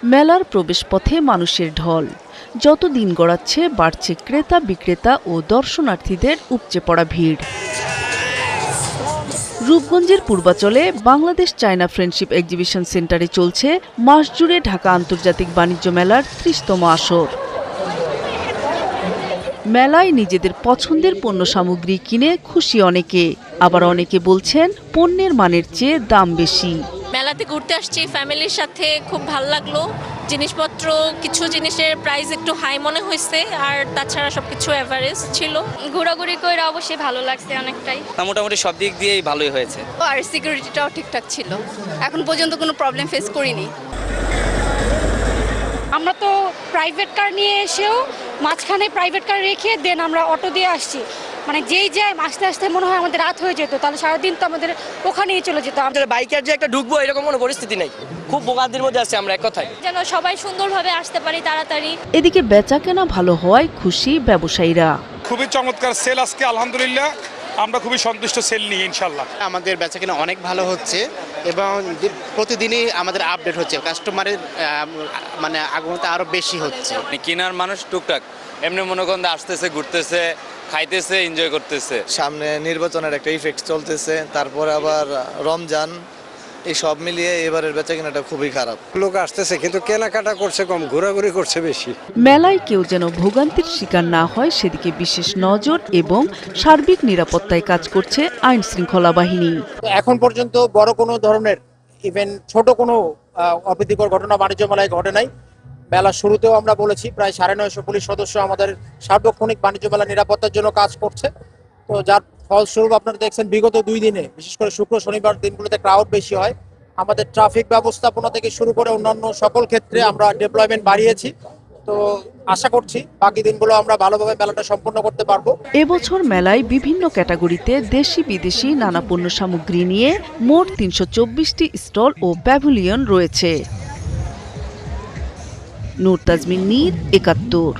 মেলার প্রবেশপথে মানুষের ঢল। যত দিন গড়াচ্ছে বাড়ছে ক্রেতা বিক্রেতা ও দর্শনার্থীদের উপচে পড়া ভিড়। রূপগঞ্জের পূর্বাচলে বাংলাদেশ চায়না ফ্রেন্ডশিপ এক্সিবিশন সেন্টারে চলছে মাস জুড়ে ঢাকা আন্তর্জাতিক বাণিজ্য মেলার ৩০তম আসর। মেলায় নিজেদের পছন্দের পণ্য সামগ্রী কিনে খুশি অনেকে, আবার অনেকে বলছেন পণ্যের মানের চেয়ে দাম বেশি। মেলাতে ঘুরতে আসছি ফ্যামিলির সাথে, খুব ভালো লাগলো। জিনিসপত্র কিছু জিনিসের প্রাইস একটু হাই মনে হয়েছে, আর তাছাড়া সবকিছু এভারেজ ছিল। ঘোরাঘুরি করে অবশ্যই ভালো লাগছে অনেকটাই। মোটামুটি সব দিক দিয়েই ভালোই হয়েছে। আর সিকিউরিটিটাও ঠিকঠাক ছিল, এখন পর্যন্ত কোনো প্রবলেম ফেস করিনি। আমরা তো প্রাইভেট কার নিয়ে এসেও মাঝখানে প্রাইভেট কার রেখে দেন আমরা অটো দিয়ে আসছি। মানে যেই যায় আস্তে আস্তে মনে হয় আমাদের রাত হয়ে যেত, তাহলে সারাদিন তো আমাদের ওখানেই চলে যেত। আমাদের বাইকের যে একটা ঢুকবো এরকম কোনো পরিস্থিতি নেই, খুব বোকাদের মধ্যে আছে আমরা, এক কথায় যেন সবাই সুন্দরভাবে আসতে পারি তাড়াতাড়ি। এদিকে বেচা কেনা ভালো হওয়ায় খুশি ব্যবসায়ীরা। খুবই চমৎকার সেল আজকে, আলহামদুলিল্লাহ আমরা খুবই সন্তুষ্ট সেল নিয়ে ইনশাল্লাহ। আমাদের বেচাকেনা অনেক ভালো হচ্ছে এবং প্রতিদিনই আমাদের আপডেট হচ্ছে, কাস্টমারের মানে আগমনটা আরো বেশি হচ্ছে। কেনার মানুষ টুকটাক এমনি মনে করেন আসতেছে, ঘুরতেছে, খাইতেছে, এনজয় করতেছে। সামনে নির্বাচনের একটা ইফেক্ট চলতেছে, তারপরে আবার রমজান, এই সব মিলিয়ে এবারের বেচাকেনাটা খুবই খারাপ। লোক আসতেছে কিন্তু কেনাকাটা করছে কম, ঘোরাঘুরি করছে বেশি। মেলায় কেউ যেন ভোগান্তির শিকার না হয় সেদিকে বিশেষ নজর এবং সার্বিক নিরাপত্তায় কাজ করছে আইন শৃঙ্খলা বাহিনী। এখন পর্যন্ত বড় কোনো ধরনের ইভেন ছোট কোনো অপ্রীতিকর ঘটনা বাণিজ্য মেলায় ঘটে নাই। মেলার শুরুতেও আমরা বলেছি প্রায় 950 পুলিশ সদস্য আমাদের সার্বক্ষণিক বাণিজ্য মেলা নিরাপত্তার জন্য কাজ করছে। তো যার ফলস্বরূপ আপনারা দেখছেন বিগত 2 দিনে, বিশেষ করে শুক্র শনিবার দিনগুলোতে ক্রাউড বেশি হয়। আমাদের ট্রাফিক ব্যবস্থাপনা থেকে শুরু করে অন্যান্য সকল ক্ষেত্রে আমরা ডেপ্লয়মেন্ট বাড়িয়েছি। তো আশা করছি বাকি দিনগুলো আমরা ভালোভাবে মেলাটা সম্পন্ন করতে পারবো। এবছর মেলায় বিভিন্ন ক্যাটাগরিতে দেশি বিদেশি নানা পণ্য সামগ্রী নিয়ে মোট 324টি স্টল ও প্যাভিলিয়ন রয়েছে। নূর তাজমিন নীর, ৭১।